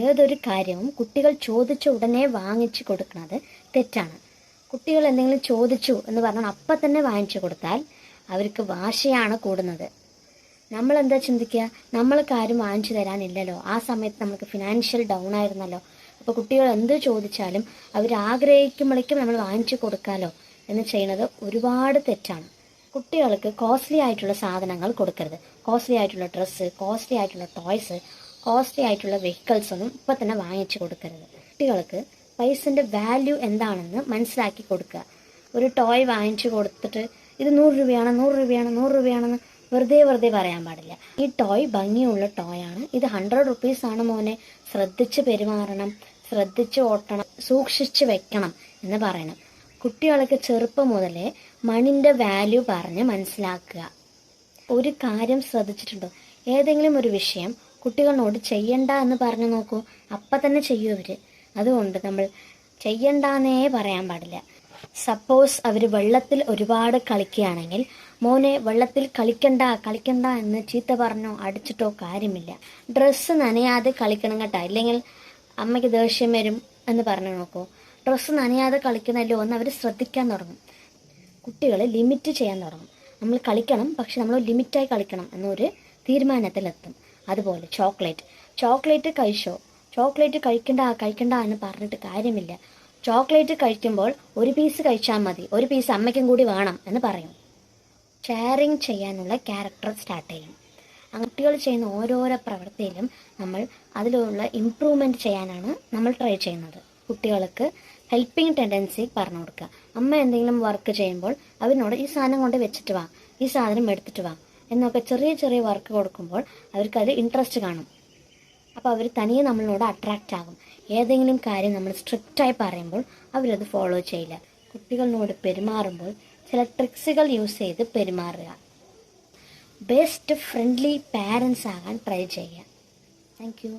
ഏതൊരു കാര്യവും കുട്ടികൾ ചോദിച്ച ഉടനെ വാങ്ങിച്ചു കൊടുക്കുന്നത് തെറ്റാണ്. കുട്ടികൾ എന്തെങ്കിലും ചോദിച്ചു എന്ന് പറഞ്ഞാൽ അപ്പം തന്നെ വാങ്ങിച്ചു കൊടുത്താൽ അവർക്ക് വാശിയാണ് കൂടുന്നത്. നമ്മളെന്താ ചിന്തിക്കുക, നമ്മൾ കാര്യം വാങ്ങിച്ചു തരാനില്ലല്ലോ, ആ സമയത്ത് നമുക്ക് ഫിനാൻഷ്യൽ ഡൗൺ ആയിരുന്നല്ലോ, അപ്പോൾ കുട്ടികൾ എന്ത് ചോദിച്ചാലും അവർ ആഗ്രഹിക്കുമ്പോഴേക്കും നമ്മൾ വാങ്ങിച്ചു കൊടുക്കാമല്ലോ എന്ന് ചെയ്യുന്നത് ഒരുപാട് തെറ്റാണ്. കുട്ടികൾക്ക് കോസ്റ്റ്ലി ആയിട്ടുള്ള സാധനങ്ങൾ കൊടുക്കരുത്. കോസ്റ്റ്ലി ആയിട്ടുള്ള ഡ്രസ്സ്, കോസ്റ്റ്ലി ആയിട്ടുള്ള ടോയ്സ്, കോസ്റ്റ്ലി ആയിട്ടുള്ള വെഹിക്കിൾസ് ഒന്നും ഇപ്പം തന്നെ വാങ്ങിച്ചു കൊടുക്കരുത്. കുട്ടികൾക്ക് പൈസൻ്റെ വാല്യൂ എന്താണെന്ന് മനസ്സിലാക്കി കൊടുക്കുക. ഒരു ടോയ് വാങ്ങിച്ചു കൊടുത്തിട്ട് ഇത് 100 രൂപയാണ് 100 രൂപയാണ് 100 രൂപയാണെന്ന് വെറുതെ പറയാൻ പാടില്ല. ഈ ടോയ് ഭംഗിയുള്ള ടോയാണ്, ഇത് 100 റുപ്പീസാണ് മോനെ, ശ്രദ്ധിച്ച് പെരുമാറണം, ശ്രദ്ധിച്ച് ഓട്ടണം, സൂക്ഷിച്ച് വെക്കണം എന്ന് പറയണം. കുട്ടികൾക്ക് ചെറുപ്പം മുതലേ മണിൻ്റെ വാല്യൂ പറഞ്ഞ് മനസ്സിലാക്കുക. ഒരു കാര്യം ശ്രദ്ധിച്ചിട്ടുണ്ടോ, ഏതെങ്കിലും ഒരു വിഷയം കുട്ടികളോട് ചെയ്യണ്ട എന്ന് പറഞ്ഞു നോക്കൂ, അപ്പം തന്നെ ചെയ്യൂ അവർ. അതുകൊണ്ട് നമ്മൾ ചെയ്യണ്ടെന്നേ പറയാൻ പാടില്ല. സപ്പോസ് അവർ വെള്ളത്തിൽ ഒരുപാട് കളിക്കുകയാണെങ്കിൽ മോനെ വെള്ളത്തിൽ കളിക്കണ്ട എന്ന് ചീത്ത പറഞ്ഞോ അടിച്ചിട്ടോ കാര്യമില്ല. ഡ്രസ്സ് നനയാതെ കളിക്കണം കേട്ടോ, ഇല്ലെങ്കിൽ അമ്മയ്ക്ക് ദേഷ്യം വരും എന്ന് പറഞ്ഞു നോക്കൂ. ഡ്രസ്സ് നനയാതെ കളിക്കുന്നല്ലോ എന്ന് അവർ ശ്രദ്ധിക്കാൻ തുടങ്ങും. കുട്ടികൾ ലിമിറ്റ് ചെയ്യാൻ തുടങ്ങും. നമ്മൾ കളിക്കണം, പക്ഷെ നമ്മൾ ലിമിറ്റായി കളിക്കണം എന്നൊരു തീരുമാനത്തിലെത്തും. അതുപോലെ ചോക്ലേറ്റ് കഴിച്ചോ, ചോക്ലേറ്റ് കഴിക്കണ്ട എന്ന് പറഞ്ഞിട്ട് കാര്യമില്ല. ചോക്ലേറ്റ് കഴിക്കുമ്പോൾ ഒരു പീസ് കഴിച്ചാൽ മതി, ഒരു പീസ് അമ്മയ്ക്കും കൂടി വേണം എന്ന് പറയും. ഷെയറിങ് ചെയ്യാനുള്ള ക്യാരക്ടർ സ്റ്റാർട്ട് ചെയ്യും. കുട്ടികൾ ചെയ്യുന്ന ഓരോരോ പ്രവൃത്തിയിലും നമ്മൾ അതിലുള്ള ഇമ്പ്രൂവ്മെൻറ്റ് ചെയ്യാനാണ് നമ്മൾ ട്രൈ ചെയ്യുന്നത്. കുട്ടികൾക്ക് ഹെൽപ്പിംഗ് ടെൻഡൻസി പറഞ്ഞു കൊടുക്കുക. അമ്മ എന്തെങ്കിലും വർക്ക് ചെയ്യുമ്പോൾ അവരിനോട് ഈ സാധനം കൊണ്ട് വെച്ചിട്ട് വാ, ഈ സാധനം എടുത്തിട്ട് വാ എന്നൊക്കെ ചെറിയ വർക്ക് കൊടുക്കുമ്പോൾ അവർക്കത് ഇൻട്രസ്റ്റ് കാണും. അപ്പോൾ അവർ തനിയെ നമ്മളോട് അട്രാക്റ്റ് ആകും. ഏതെങ്കിലും കാര്യം നമ്മൾ സ്ട്രിക്റ്റായി പറയുമ്പോൾ അവരത് ഫോളോ ചെയ്യില്ല. കുട്ടികളോട് പെരുമാറുമ്പോൾ ചില ട്രിക്സുകൾ യൂസ് ചെയ്ത് പെരുമാറുക. ബെസ്റ്റ് ഫ്രണ്ട്ലി പാരൻസ് ആകാൻ ട്രൈ ചെയ്യുക. Thank you.